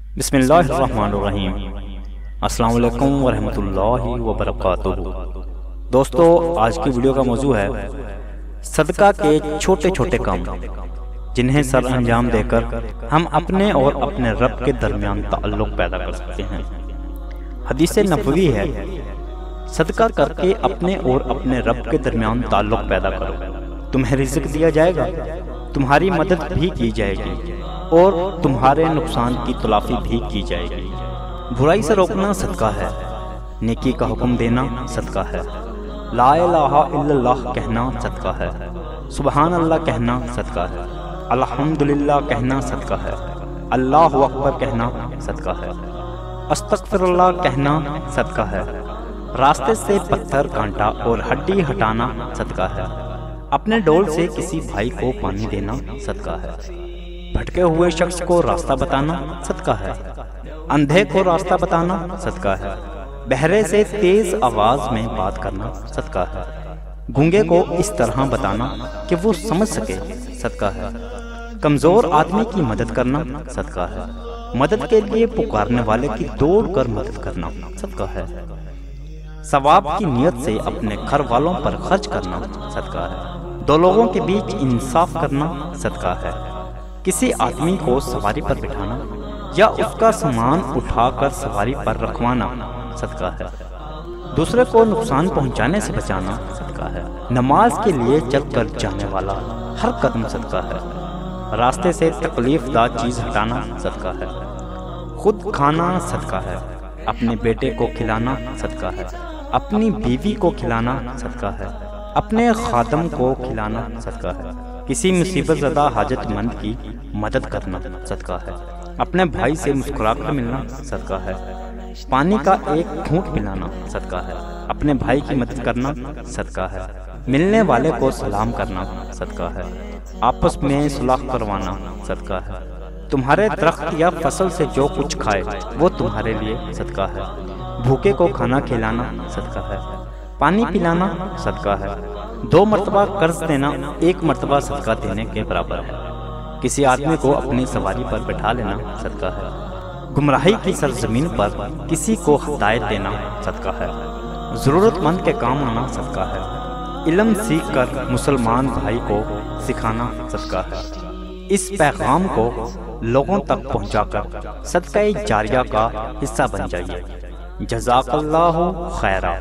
بسم اللہ الرحمن الرحیم۔ السلام علیکم ورحمۃ اللہ وبرکاتہ۔ دوستو، آج کی ویڈیو کا موضوع ہے صدقہ کے چھوٹے چھوٹے کام جنہیں سر انجام دے کر ہم اپنے اور اپنے رب کے درمیان تعلق پیدا کر سکتے ہیں۔ حدیث نبوی ہے، صدقہ کر کے اپنے اور اپنے رب کے درمیان تعلق پیدا کرو، تمہیں رزق دیا جائے گا، تمہاری مدد بھی کی جائے گی اور تمہارے نقصان کی تلافی بھی کی جائے گی۔ برائی سے روکنا صدقہ ہے، نیکی کا حکم دینا صدقہ ہے، لا الہ الا اللہ کہنا صدقہ ہے، سبحان اللہ کہنا صدقہ ہے، الحمدللہ کہنا صدقہ ہے، اللہ اکبر کہنا صدقہ ہے، استغفر اللہ کہنا صدقہ ہے، راستے سے پتھر کانٹا اور ہڈی ہٹانا صدقہ ہے، اپنے ڈول سے کسی بھائی کو پانی دینا صدقہ ہے، بھٹکے ہوئے شخص کو راستہ بتانا صدقہ ہے، اندھے کو راستہ بتانا صدقہ ہے، بہرے سے تیز آواز میں بات کرنا صدقہ ہے، گونگے کو اس طرح بتانا کہ وہ سمجھ سکے صدقہ ہے، کمزور آدمی کی مدد کرنا صدقہ ہے، مدد کے لیے پکارنے والے کی دوڑ کر مدد کرنا صدقہ ہے، ثواب کی نیت سے اپنے گھر والوں پر خرچ کرنا صدقہ ہے، دو لوگوں کے بیچ انصاف کرنا صدقہ ہے، کسی آدمی کو سواری پر بٹھانا یا اس کا سامان اٹھا کر سواری پر رکھوانا صدقہ ہے، دوسرے کو نقصان پہنچانے سے بچانا صدقہ ہے، نماز کے لیے چل کر جانے والا ہر قدم صدقہ ہے، راستے سے تکلیف دہ چیز ہٹانا صدقہ ہے، خود کھانا صدقہ ہے، اپنے بیٹے کو کھلانا صدقہ ہے، اپنی بیوی کو کھلانا صدقہ ہے، اپنے خادم کو کھلانا صدقہ ہے، کسی مصیبت زدہ حاجت مند کی مدد کرنا صدقہ ہے، اپنے بھائی سے مسکرا کر ملنا صدقہ ہے، پانی کا ایک گھونٹ پلانا صدقہ ہے، اپنے بھائی کی مدد کرنا صدقہ ہے، ملنے والے کو سلام کرنا صدقہ ہے، آپس میں صلح کروانا صدقہ ہے، تمہارے درخت یا فصل سے جو کچھ کھائے وہ تمہارے لیے صدقہ ہے، بھوکے کو کھانا کھلانا صدقہ ہے، پانی پلانا صدقہ ہے، 2 مرتبہ قرض دینا 1 مرتبہ صدقہ دینے کے برابر ہے، کسی آدمی کو اپنی سواری پر بٹھا لینا صدقہ ہے، گمراہی کی سرزمین پر کسی کو ہدایت دینا صدقہ ہے، ضرورت مند کے کام آنا صدقہ ہے، علم سیکھ کر مسلمان بھائی کو سکھانا صدقہ ہے، اس پیغام کو لوگوں تک پہنچا کر صدقہ جاریہ کا حصہ بن جائیے۔ جزاک اللہ خیرہ۔